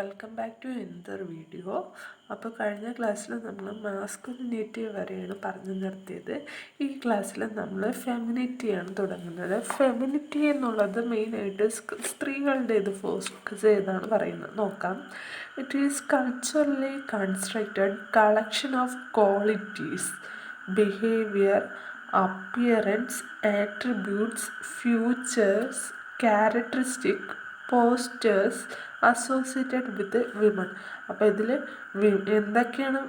Welcome back to another video. അപ്പോൾ കഴിഞ്ഞ ക്ലാസ്സിൽ നമ്മൾ മാസ്കുലിനിറ്റി വരെയാണ് പറഞ്ഞു നിർത്തിയത്. ഈ ക്ലാസ്സിൽ നമ്മൾ ഫെമിനിറ്റിയാണ് തുടങ്ങുന്നത്. ഫെമിനിറ്റി എന്നുള്ളത് മെയിനായിട്ട് സ്ത്രീകളുടെ ഇത് ഫോക്കസ് ചെയ്താണ് പറയുന്നത്. നോക്കാം. It is culturally constructed collection of qualities, behaviour, appearance, attributes, features, characteristic, postures associated with women. അപ്പോൾ ഇതിൽ എന്തൊക്കെയാണ്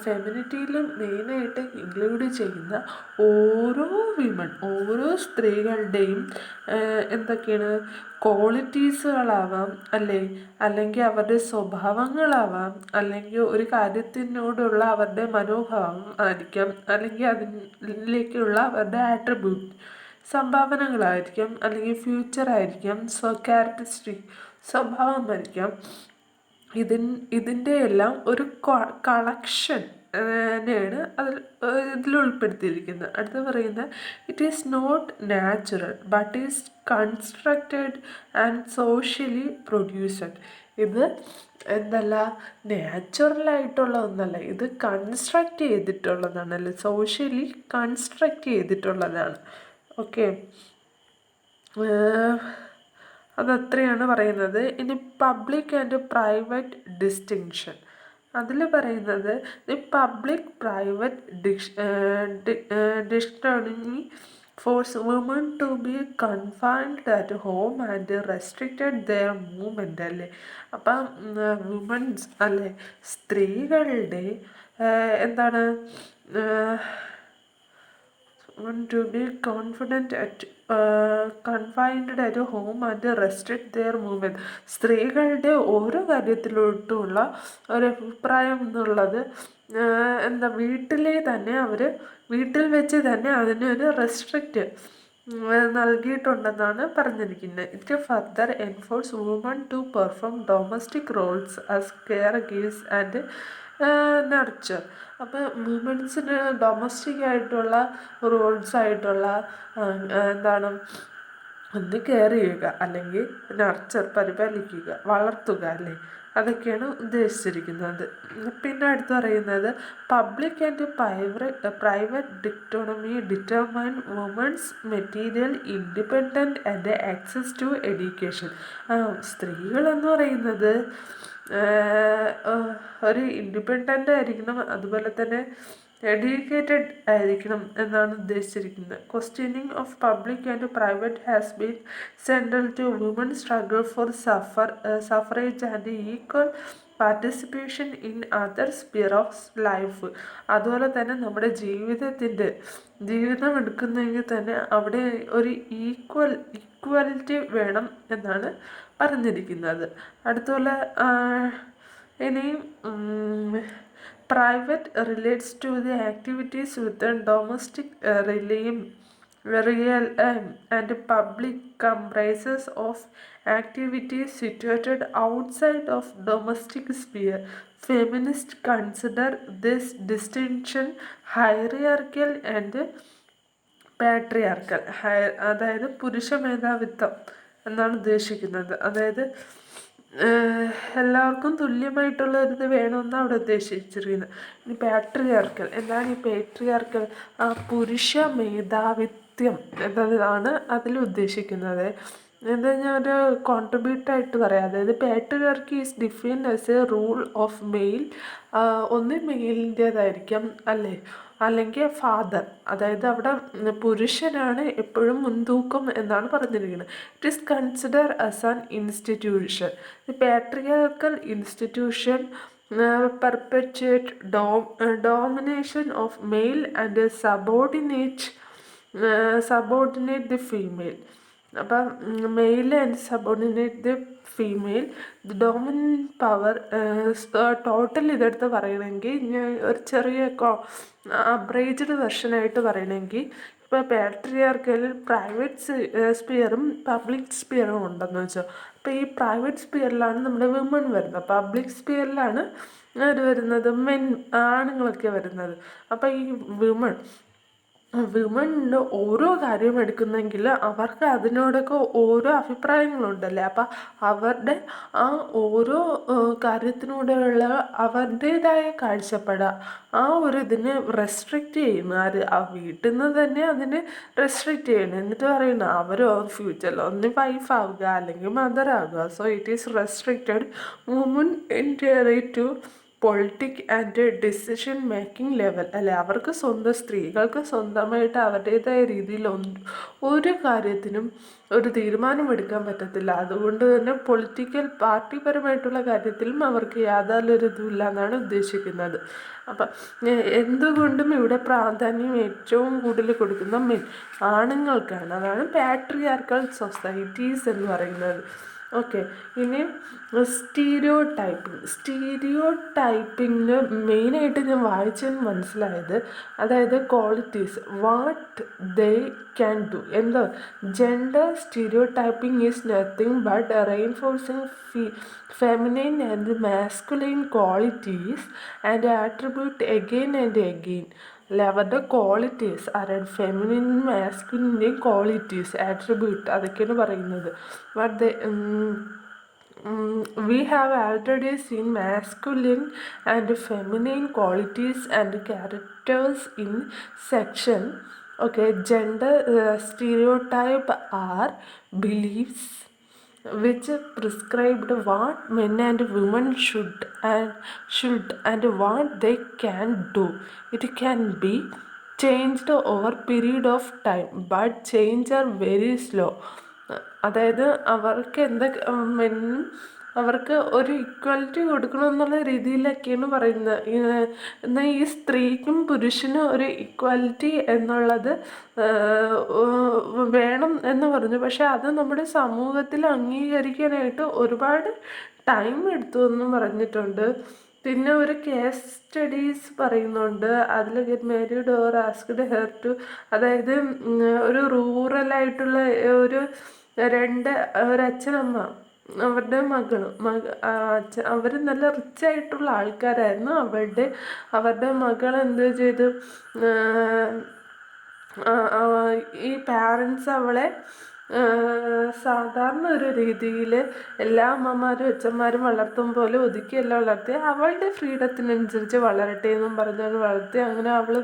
ഫെമിനിറ്റിയിൽ മെയിനായിട്ട് ഇൻക്ലൂഡ് ചെയ്യുന്ന ഓരോ സ്ത്രീകളുടെയും എന്തൊക്കെയാണ് ക്വാളിറ്റീസുകളാവാം, അല്ലെങ്കിൽ അവരുടെ സ്വഭാവങ്ങളാവാം, അല്ലെങ്കിൽ ഒരു കാര്യത്തിനോടുള്ള അവരുടെ മനോഭാവം ആയിരിക്കാം, അല്ലെങ്കിൽ അതിലേക്കുള്ള അവരുടെ ആട്രിബ്യൂട്ട് സംഭാവനകളായിരിക്കാം, അല്ലെങ്കിൽ ഫ്യൂച്ചറായിരിക്കാം, ക്യാരക്ടറിസ്റ്റിക് സ്വഭാവമായിരിക്കാം. ഇതിൻ്റെ എല്ലാം ഒരു കളക്ഷൻ ാണ് ഇതിൽ ഉൾപ്പെടുത്തിയിരിക്കുന്നത്. അടുത്ത് പറയുന്നത് it is not natural but is constructed and socially produced. ഇത് എന്തല്ല, നാച്ചുറലായിട്ടുള്ള ഒന്നല്ല, ഇത് കൺസ്ട്രക്റ്റ് ചെയ്തിട്ടുള്ളതാണ്, സോഷ്യലി കൺസ്ട്രക്റ്റ് ചെയ്തിട്ടുള്ളതാണ്. ഓക്കെ, അതത്രയാണ് പറയുന്നത്. ഇനി പബ്ലിക് ആൻഡ് പ്രൈവറ്റ് ഡിസ്റ്റിങ്ഷൻ, അതിൽ പറയുന്നത് the public private dichotomy force woman to be confined at home and restricted their movement അല്ലേ. അപ്പം വുമൻസ് അല്ലേ, സ്ത്രീകളുടെ എന്താണ് to be confident at confined at home and restrict their movement. സ്ത്രീകളുടെ ഓരോ കാര്യത്തിലോട്ടുമുള്ള ഒരഭിപ്രായം എന്നുള്ളത് വീട്ടിൽ വെച്ച് തന്നെ അതിനൊരു റെസ്ട്രിക്റ്റ് നൽകിയിട്ടുണ്ടെന്നാണ് പറഞ്ഞിരിക്കുന്നത്. It further enforce women to perform domestic roles as caregivers and nurture. അപ്പോൾ വുമൻസിന് ഡൊമസ്റ്റിക് ആയിട്ടുള്ള റോൾസായിട്ടുള്ള എന്താണ്, ഒന്ന് കെയർ ചെയ്യുക, അല്ലെങ്കിൽ നർച്ചർ പരിപാലിക്കുക, വളർത്തുക അല്ലേ, അതൊക്കെയാണ് ഉദ്ദേശിച്ചിരിക്കുന്നത്. പിന്നെ അടുത്ത് പറയുന്നത് public and private dichotomy determine women's material independent and access to education. സ്ത്രീകളെന്ന് പറയുന്നത് ഒരു ഇൻഡിപെൻഡൻ്റ് ആയിരിക്കണം, അതുപോലെ തന്നെ എഡ്യൂക്കേറ്റഡ് ആയിരിക്കണം എന്നാണ് ഉദ്ദേശിച്ചിരിക്കുന്നത്. Questioning of public and private has been central to woman struggle for suffrage and equal participation in other sphere of life. അതുപോലെ തന്നെ നമ്മുടെ ജീവിതം എടുക്കുന്നെങ്കിൽ തന്നെ അവിടെ ഒരു ഈക്വാലിറ്റി വേണം എന്നാണ് പറഞ്ഞിരിക്കുന്നത്. അടുത്തുള്ള ഇനിയും private relates to the activities within domestic realm, and public comprises of activities situated outside of domestic sphere. Feminists consider this distinction hierarchical and patriarchal. അതായത് പുരുഷ മേധാവിത്വം എന്നാണ് ഉദ്ദേശിക്കുന്നത്. അതായത് എല്ലാവർക്കും തുല്യമായിട്ടുള്ള ഒരിത് വേണമെന്നാണ് അവിടെ ഉദ്ദേശിച്ചിരിക്കുന്നത്. ഇനി പാട്രിയാർക്കൽ എന്താണ്? ഈ പാട്രിയാർക്കൽ പുരുഷ മേധാവിത്വം എന്നതാണ് അതിൽ ഉദ്ദേശിക്കുന്നത്. എന്താ ഞാനൊരു കോൺട്രിബ്യൂട്ടായിട്ട് പറയാം. അതായത് patriarchy is defined as A rule of male. ഒന്ന് മെയിലിൻ്റേതായിരിക്കാം അല്ലെങ്കിൽ ഫാദർ, അതായത് അവിടെ പുരുഷനാണ് എപ്പോഴും മുൻതൂക്കം എന്നാണ് പറഞ്ഞിരിക്കുന്നത്. It is consider as an institution. The patriarchal institution perpetuate domination of male and subordinate the female. അപ്പം male and subordinate the female. The dominant power total ഇതെടുത്ത് പറയണമെങ്കിൽ ഞാൻ ഒരു ചെറിയ അബ്രേജ്ഡ് വെർഷനായിട്ട് പറയണമെങ്കിൽ, ഇപ്പോൾ പാട്രിയാർക്കലിൽ പ്രൈവറ്റ് സ്പിയറും പബ്ലിക് സ്പിയറും ഉണ്ടെന്ന് വെച്ചോ. അപ്പോൾ ഈ പ്രൈവറ്റ് സ്പിയറിലാണ് നമ്മുടെ വിമൺ വരുന്നത്, പബ്ലിക് സ്പിയറിലാണ് വരുന്നത് ആണുങ്ങളൊക്കെ വരുന്നത്. അപ്പോൾ ഈ വിമൺ വിമണിന് ഓരോ കാര്യം എടുക്കുന്നെങ്കിൽ അവർക്ക് അതിനോടൊക്കെ ഓരോ അഭിപ്രായങ്ങളുണ്ടല്ലേ. അപ്പം അവരുടെ ആ ഓരോ കാര്യത്തിനോടുള്ള അവരുടേതായ കാഴ്ചപ്പാട് ആ ഒരു ഇതിനെ റെസ്ട്രിക്റ്റ് ചെയ്യുന്നു. ആര് ആ വീട്ടിൽ നിന്ന് തന്നെ അതിനെ റെസ്ട്രിക്റ്റ് ചെയ്യണം. എന്നിട്ട് പറയുന്നു അവർ ഫ്യൂച്ചറിൽ ഒന്ന് വൈഫ് ആവുക അല്ലെങ്കിൽ മദർ ആവുക. So it is restricted women entirely to politic and decision making level അല്ലെ. അവർക്ക് സ്ത്രീകൾക്ക് സ്വന്തമായിട്ട് അവരുടേതായ രീതിയിൽ ഒരു കാര്യത്തിനും ഒരു തീരുമാനമെടുക്കാൻ പറ്റത്തില്ല. അതുകൊണ്ട് തന്നെ പൊളിറ്റിക്കൽ പാർട്ടിപരമായിട്ടുള്ള കാര്യത്തിലും അവർക്ക് യാതൊരു ഇതുമില്ല എന്നാണ് ഉദ്ദേശിക്കുന്നത്. അപ്പം എന്തുകൊണ്ടും ഇവിടെ പ്രാധാന്യം ഏറ്റവും കൂടുതൽ കൊടുക്കുന്ന ആണുങ്ങൾക്കാണ്. അതാണ് പാട്രിയാർക്കൽ സൊസൈറ്റീസ് എന്ന് പറയുന്നത്. ഓക്കെ, ഇനി സ്റ്റീരിയോ ടൈപ്പിങ്ങിന് മെയിനായിട്ട് ഞാൻ വായിച്ചെന്ന് മനസ്സിലായത്, അതായത് qualities what they can do. എന്താ gender stereotyping is nothing but reinforcing feminine and masculine qualities and attribute again and again. അല്ലെ, അവരുടെ ക്വാളിറ്റീസ് ആരാണ് ഫെമിനിൻ മാസ്കുലിൻ്റെയും ക്വാളിറ്റീസ് ആട്രിബ്യൂട്ട് അതൊക്കെയാണ് പറയുന്നത്. But we have already seen masculine and feminine qualities and characters in section. Okay, gender stereotype are beliefs which prescribed what men and women should and what they can do. It can be changed over period of time, but change are very slow. അതായത് അവർക്ക് അവർക്ക് ഒരു equality കൊടുക്കണമെന്നുള്ള രീതിയിലൊക്കെയാണ് പറയുന്നത്. എന്നാൽ ഈ സ്ത്രീക്കും പുരുഷനും ഒരു ഇക്വാലിറ്റി എന്നുള്ളത് വേണം എന്ന് പറഞ്ഞു. പക്ഷെ അത് നമ്മുടെ സമൂഹത്തിൽ അംഗീകരിക്കാനായിട്ട് ഒരുപാട് ടൈം എടുത്തു എന്നും പറഞ്ഞിട്ടുണ്ട്. പിന്നെ ഒരു കേസ് സ്റ്റഡീസ് പറയുന്നുണ്ട്. അതിൽ get married or asked her to, അതായത് ഒരു റൂറലായിട്ടുള്ള ഒരു ഒരച്ഛനമ്മ അവരുടെ അവർ നല്ല റിച്ചായിട്ടുള്ള ആൾക്കാരായിരുന്നു. അവരുടെ മകൾ എന്ത് ചെയ്തു, ഈ പാരൻസ് അവളെ സാധാരണ ഒരു രീതിയിൽ എല്ലാ അമ്മമാരും അച്ഛന്മാരും വളർത്തും പോലെ ഒതുക്കിയല്ല വളർത്തി, അവളുടെ ഫ്രീഡത്തിനനുസരിച്ച് വളരട്ടെ എന്നും പറഞ്ഞാണ് വളർത്തി. അങ്ങനെ അവൾ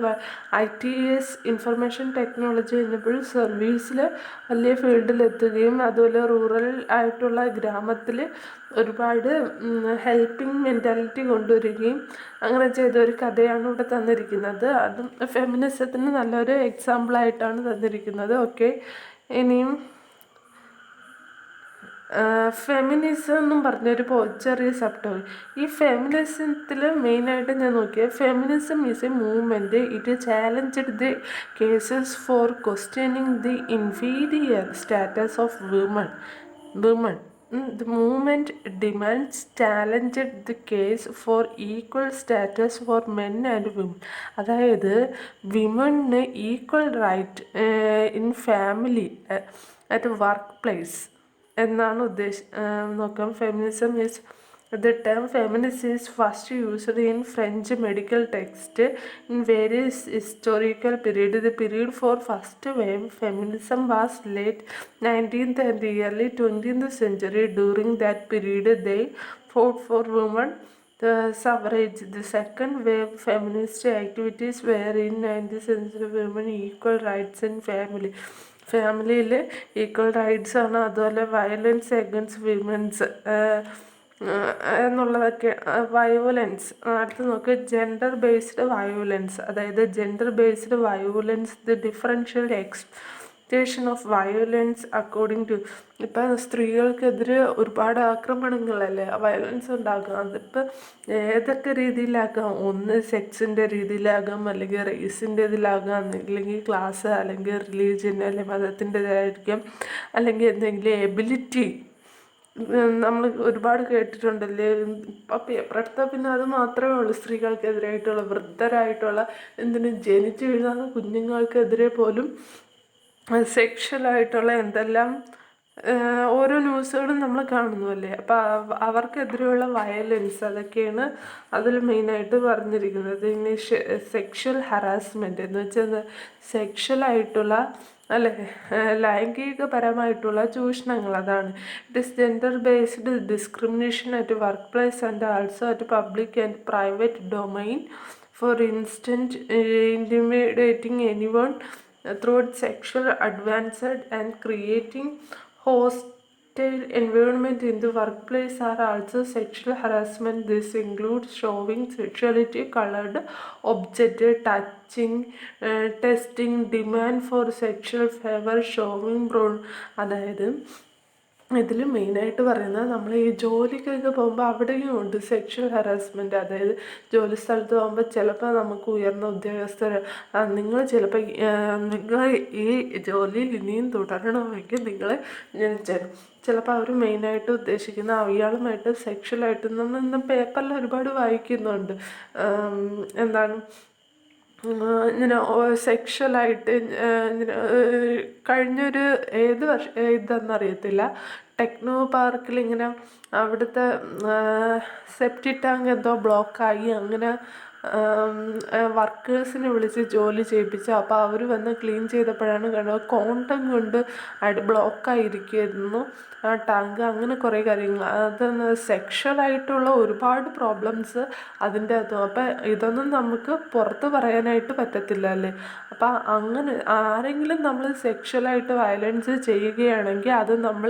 ITS ഇൻഫർമേഷൻ ടെക്നോളജി കഴിഞ്ഞപ്പോൾ സർവീസിൽ വലിയ ഫീൽഡിലെത്തുകയും അതുപോലെ റൂറൽ ആയിട്ടുള്ള ഗ്രാമത്തിൽ ഒരുപാട് ഹെൽപ്പിംഗ് മെൻറ്റാലിറ്റി കൊണ്ടുവരികയും അങ്ങനെ ചെയ്ത ഒരു കഥയാണ് ഇവിടെ തന്നിരിക്കുന്നത്. അതും ഫെമിനിസത്തിന് നല്ലൊരു എക്സാമ്പിളായിട്ടാണ് തന്നിരിക്കുന്നത്. ഓക്കെ, ഇനിയും ഫെമിനിസം എന്നും പറഞ്ഞൊരു ചെറിയ സബ്ടോപ്പിക്. ഈ ഫെമിനിസത്തിൽ മെയിനായിട്ട് ഞാൻ നോക്കിയത്, feminism is A movement. It challenged the cases four questioning the inferior status of women. The movement demands challenged the case for equal status for men and women. അതായത് വിമണിന് equal right in family at work place എന്നാണ് നോക്കാം. Feminism is the term feminist is first used in French medical text in various historical periods. The period for first wave feminism was late 19th and early 20th century. During that period they fought for women the suffrage. The second wave feminist activities were in 19th century women equal rights in ഫാമിലിയിൽ equal rights ആണ്. അതുപോലെ violence against women's എന്നുള്ളതൊക്കെ. വയോലൻസ് അടുത്ത് നോക്ക്, gender based violence. അതായത് gender based violence the differential exploitation of violence according to. ഇപ്പം സ്ത്രീകൾക്കെതിരെ ഒരുപാട് ആക്രമണങ്ങളല്ലേ, വയലൻസ് ഉണ്ടാകും. അതിപ്പോൾ ഏതൊക്കെ രീതിയിലാകാം. ഒന്ന് സെക്സിൻ്റെ രീതിയിലാകാം, അല്ലെങ്കിൽ റേസിൻ്റെ ഇതിലാകാം, അല്ലെങ്കിൽ ക്ലാസ്, അല്ലെങ്കിൽ റിലീജിയൻ, അല്ലെങ്കിൽ മതത്തിൻ്റെതായിരിക്കാം, അല്ലെങ്കിൽ എന്തെങ്കിലും എബിലിറ്റി. നമ്മൾ ഒരുപാട് കേട്ടിട്ടുണ്ടല്ലേ, ഇപ്പം പേപ്പറെടുത്താൽ പിന്നെ അത് മാത്രമേ ഉള്ളൂ. സ്ത്രീകൾക്കെതിരായിട്ടുള്ള, വൃദ്ധരായിട്ടുള്ള, ജനിച്ചു വീഴുന്ന കുഞ്ഞുങ്ങൾക്കെതിരെ പോലും സെക്ഷലായിട്ടുള്ള എന്തെല്ലാം ഓരോ ന്യൂസുകളും നമ്മൾ കാണുന്നതല്ലേ. അപ്പോൾ അവർക്കെതിരെയുള്ള വയലൻസ് അതൊക്കെയാണ് അതിൽ മെയിനായിട്ട് പറഞ്ഞിരിക്കുന്നത്. ഇനി സെക്ഷൽ ഹറാസ്മെൻറ്റ് എന്ന് വെച്ചാൽ സെക്ഷലായിട്ടുള്ള അല്ലെ ലൈംഗികപരമായിട്ടുള്ള ചൂഷണങ്ങൾ, അതാണ്. It is gender based discrimination at work place and also at public and private domain. Four instant, intimidating anyone through sexual advances and creating hostile environment in the workplace are also sexual harassment. This includes showing sexuality, colored object, touching, testing, demand for sexual favor, showing അതായത് ഇതിൽ മെയിനായിട്ട് പറയുന്നത് നമ്മൾ ഈ ജോലിക്കൊക്കെ പോകുമ്പോൾ അവിടെയും ഉണ്ട് സെക്ഷൽ ഹറാസ്മെൻറ്റ്. അതായത് ജോലി സ്ഥലത്ത് പോകുമ്പോൾ ചിലപ്പോൾ നമുക്ക് ഉയർന്ന ഉദ്യോഗസ്ഥർ നിങ്ങൾ ചിലപ്പോൾ നിങ്ങൾ ഈ ജോലിയിൽ ഇനിയും തുടരണമെങ്കിൽ നിങ്ങൾ ചിലപ്പോൾ അവർ മെയിനായിട്ട് ഉദ്ദേശിക്കുന്ന അയാളുമായിട്ട് സെക്ഷലായിട്ട് നമ്മൾ ഇന്ന് പേപ്പറിൽ ഒരുപാട് വായിക്കുന്നുണ്ട്. എന്താണ് ഇങ്ങനെ സെക്ഷലായിട്ട് ഇങ്ങനെ കഴിഞ്ഞൊരു ഏത് ഇതെന്നറിയത്തില്ല, ടെക്നോ പാർക്കിൽ ഇങ്ങനെ അവിടുത്തെ സെപ്റ്റി ടാങ്ക് എന്തോ ബ്ലോക്കായി, അങ്ങനെ വർക്കേഴ്സിനെ വിളിച്ച് ജോലി ചെയ്യിപ്പിച്ചു. അപ്പോൾ അവർ വന്ന് ക്ലീൻ ചെയ്തപ്പോഴാണ് കണ്ടത് കോണ്ടം കൊണ്ട് ബ്ലോക്കായിരിക്കുമായിരുന്നു ആ ടാങ്ക്. അങ്ങനെ കുറേ കാര്യങ്ങൾ, അതൊന്ന് സെക്ഷലായിട്ടുള്ള ഒരുപാട് പ്രോബ്ലംസ് അതിൻ്റെ അകത്തും. അപ്പം ഇതൊന്നും നമുക്ക് പുറത്ത് പറയാനായിട്ട് പറ്റത്തില്ല അല്ലേ. അപ്പം അങ്ങനെ ആരെങ്കിലും നമ്മൾ സെക്ഷലായിട്ട് വയലൻസ് ചെയ്യുകയാണെങ്കിൽ അത് നമ്മൾ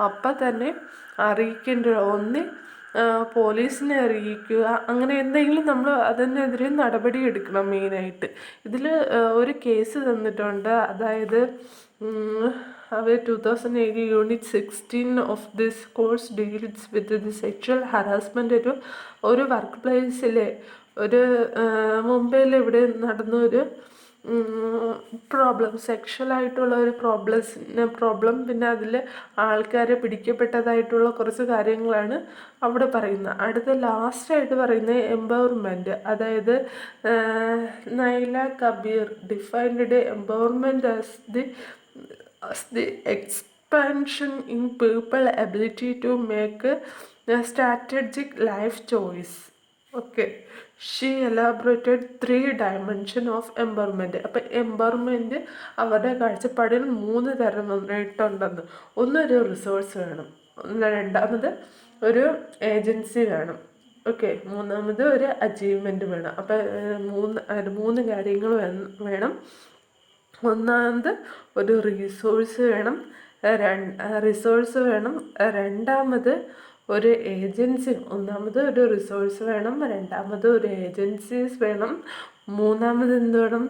അപ്പം തന്നെ അറിയിക്കേണ്ട, ഒന്ന് പോലീസിനെ അറിയിക്കുക, അങ്ങനെ എന്തെങ്കിലും നമ്മൾ അതിനെതിരെ നടപടി എടുക്കണം മെയിനായിട്ട്. ഇതിൽ ഒരു കേസ് തന്നിട്ടുണ്ട്. അതായത് അവർ 2008 unit 16 of this course deals with the sexual harassment. ഒരു വർക്ക് പ്ലേസിലെ ഒരു മുംബൈയിൽ ഇവിടെ നടന്നൊരു പ്രോബ്ലം, സെക്ഷലായിട്ടുള്ള ഒരു പ്രോബ്ലം, പിന്നെ അതിൽ ആൾക്കാരെ പിടിക്കപ്പെട്ടതായിട്ടുള്ള കുറച്ച് കാര്യങ്ങളാണ് അവിടെ പറയുന്നത്. അടുത്ത ലാസ്റ്റായിട്ട് പറയുന്നത് എംപവർമെൻറ്റ്. അതായത് Naila Kabeer defined empowerment as the expansion in people ability to make strategic life choice. Okay, she elaborated 3 dimensions of empowerment. അപ്പം എംപവർമെൻറ്റ് അവരുടെ കാഴ്ചപ്പാടിൽ 3 തരമായിട്ടുണ്ടെന്ന്. ഒന്നൊരു റിസോഴ്സ് വേണം, രണ്ടാമത് ഒരു ഏജൻസി വേണം, ഓക്കെ, മൂന്നാമത് ഒരു അച്ചീവ്മെൻറ്റ് വേണം. അപ്പം 3 കാര്യങ്ങൾ വേണം. ഒന്നാമത് ഒരു റിസോഴ്സ് വേണം, രണ്ടാമത് ഒരു ഏജൻസി, ഒന്നാമത് ഒരു റിസോഴ്സ് വേണം, രണ്ടാമത് ഒരു ഏജൻസീസ് വേണം, മൂന്നാമത് എന്ത് വേണം,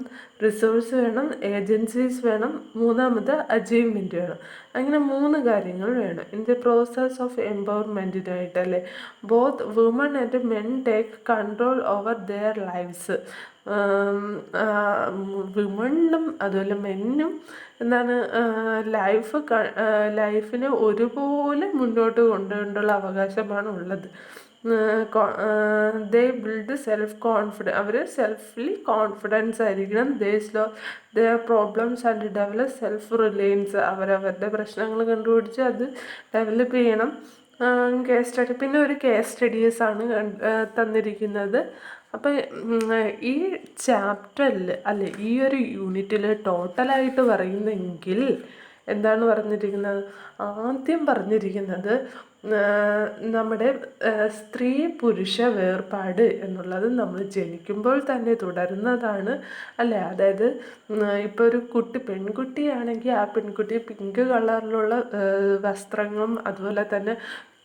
റിസോഴ്സ് വേണം, ഏജൻസീസ് വേണം, മൂന്നാമത് അച്ചീവ്മെൻറ്റ് വേണം. അങ്ങനെ 3 കാര്യങ്ങൾ വേണം ഇൻ ദി പ്രോസസ് ഓഫ് എംപവർമെൻറ്റിനായിട്ടല്ലേ. Both woman and men take control over their lifes. വിമണ്ണും അതുപോലെ മെന്നും എന്താണ് ലൈഫിനെ ഒരുപോലെ മുന്നോട്ട് കൊണ്ടുകൊണ്ടുള്ള അവകാശമാണ് ഉള്ളത്. ദേ ബിൽഡ് സെൽഫ് കോൺഫിഡൻസ്, അവർ സെൽഫ്ലി കോൺഫിഡൻസ് ആയിരിക്കണം. Their problems and develop self reliance, അവരവരുടെ പ്രശ്നങ്ങൾ കണ്ടുപിടിച്ച് അത് ഡെവലപ്പ് ചെയ്യണം. കേസ് സ്റ്റഡി, പിന്നെ ഒരു കേസ് സ്റ്റഡീസാണ് തന്നിരിക്കുന്നത്. അപ്പം ഈ ചാപ്റ്ററിൽ അല്ലെ ഈ ഒരു യൂണിറ്റിൽ ടോട്ടലായിട്ട് പറയുന്നെങ്കിൽ എന്താണ് പറഞ്ഞിരിക്കുന്നത്, ആദ്യം പറഞ്ഞിരിക്കുന്നത് നമ്മുടെ സ്ത്രീ പുരുഷ വേർപാട് എന്നുള്ളത് നമ്മൾ ജനിക്കുമ്പോൾ തന്നെ തുടരുന്നതാണ് അല്ലേ. അതായത് ഇപ്പോൾ ഒരു പെൺകുട്ടിയാണെങ്കിൽ ആ പെൺകുട്ടി പിങ്ക് കളറിലുള്ള വസ്ത്രങ്ങളും അതുപോലെ തന്നെ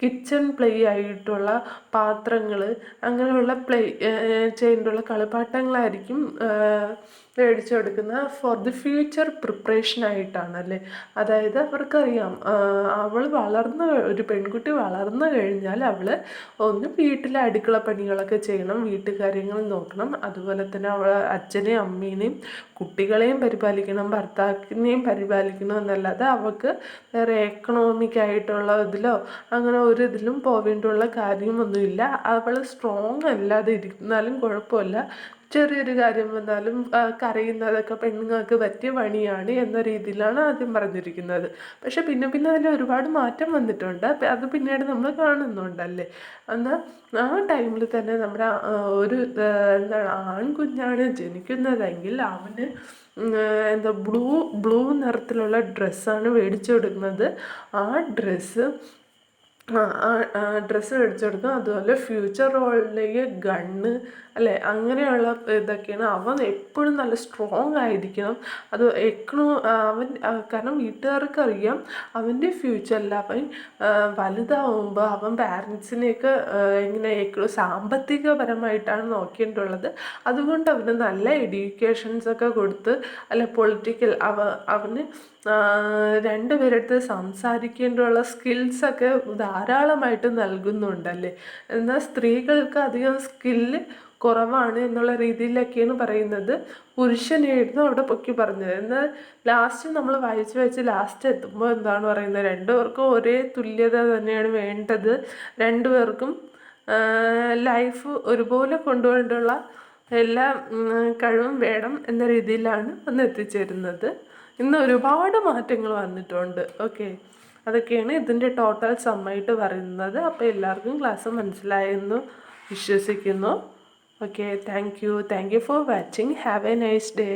കിച്ചൺ പ്ലേ ആയിട്ടുള്ള പാത്രങ്ങൾ, അങ്ങനെയുള്ള ചെയ്തിട്ടുള്ള കളിപ്പാട്ടങ്ങളായിരിക്കും മേടിച്ചു കൊടുക്കുന്നത് ഫോർ ദി ഫ്യൂച്ചർ പ്രിപ്പറേഷനായിട്ടാണല്ലേ. അതായത് അവർക്കറിയാം ഒരു പെൺകുട്ടി വളർന്നു കഴിഞ്ഞാൽ അവൾ ഒന്ന് വീട്ടിലെ അടുക്കള പണികളൊക്കെ ചെയ്യണം, വീട്ടുകാര്യങ്ങൾ നോക്കണം, അതുപോലെ തന്നെ അവൾ അച്ഛനെയും അമ്മേനെയും കുട്ടികളെയും പരിപാലിക്കണം, ഭർത്താവിനെയും പരിപാലിക്കണം എന്നല്ലാതെ അവൾക്ക് വേറെ എക്കണോമിക്കായിട്ടുള്ള ഇതിലോ അങ്ങനെ ഒരു ഇതിലും പോവേണ്ടുള്ള കാര്യമൊന്നുമില്ല. അവൾ സ്ട്രോങ് അല്ലാതെ ഇരുന്നാലും കുഴപ്പമില്ല, ചെറിയൊരു കാര്യം വന്നാലും കരയുന്നതൊക്കെ പെണ്ണുങ്ങൾക്ക് പറ്റിയ പണിയാണ് എന്ന രീതിയിലാണ് ആദ്യം പറഞ്ഞിരിക്കുന്നത്. പക്ഷെ പിന്നെ പിന്നെ അതിൽ ഒരുപാട് മാറ്റം വന്നിട്ടുണ്ട്. അത് പിന്നീട് നമ്മൾ കാണുന്നുണ്ടല്ലേ. എന്നാൽ ആ ടൈമിൽ തന്നെ നമ്മുടെ ഒരു എന്താണ് ആൺകുഞ്ഞാണ് ജനിക്കുന്നതെങ്കിൽ അവന് എന്താ ബ്ലൂ നിറത്തിലുള്ള ഡ്രസ്സാണ് മേടിച്ചു കൊടുക്കുന്നത്. ആ ഡ്രസ്സ് ഡ്രസ്സ് മേടിച്ചു കൊടുക്കും. അതുപോലെ ഫ്യൂച്ചർ റോളിലേക്ക് ഗണ്ണ് അല്ലേ, അങ്ങനെയുള്ള ഇതൊക്കെയാണ്. അവൻ എപ്പോഴും നല്ല സ്ട്രോങ് ആയിരിക്കണം. അത് അവൻ കാരണം വീട്ടുകാർക്ക് അറിയാം അവൻ്റെ ഫ്യൂച്ചറിൽ അവൻ വലുതാവുമ്പോൾ അവൻ പാരൻസിനെയൊക്കെ ഇങ്ങനെ സാമ്പത്തികപരമായിട്ടാണ് നോക്കേണ്ടുള്ളത്. അതുകൊണ്ട് അവന് നല്ല എഡ്യൂക്കേഷൻസൊക്കെ കൊടുത്ത് അല്ലെ പൊളിറ്റിക്കൽ അവന് രണ്ടുപേരടുത്ത് സംസാരിക്കേണ്ടുള്ള സ്കിൽസൊക്കെ ധാരാളമായിട്ട് നൽകുന്നുണ്ടല്ലേ. എന്നാൽ സ്ത്രീകൾക്ക് അധികം സ്കില്ല് കുറവാണ് എന്നുള്ള രീതിയിലൊക്കെയാണ് പറയുന്നത്. പുരുഷനായിരുന്നു അവിടെ പൊക്കി പറഞ്ഞത്. എന്നാൽ ലാസ്റ്റ് നമ്മൾ വായിച്ച് ലാസ്റ്റ് എത്തുമ്പോൾ എന്താണ് പറയുന്നത്, രണ്ടുപേർക്കും ഒരേ തുല്യത തന്നെയാണ് വേണ്ടത്. രണ്ടുപേർക്കും ലൈഫ് ഒരുപോലെ കൊണ്ടുപോകേണ്ടുള്ള എല്ലാ കഴിവും വേണം എന്ന രീതിയിലാണ് അന്ന് എത്തിച്ചേരുന്നത്. ഇന്ന് ഒരുപാട് മാറ്റങ്ങൾ വന്നിട്ടുണ്ട്. ഓക്കെ, അതൊക്കെയാണ് ഇതിൻ്റെ ടോട്ടൽ സമ്മായിട്ട് പറയുന്നത്. അപ്പോൾ എല്ലാവർക്കും ക്ലാസ് മനസ്സിലായെന്ന് വിശ്വസിക്കുന്നു. Okay, thank you for watching. Have A nice day.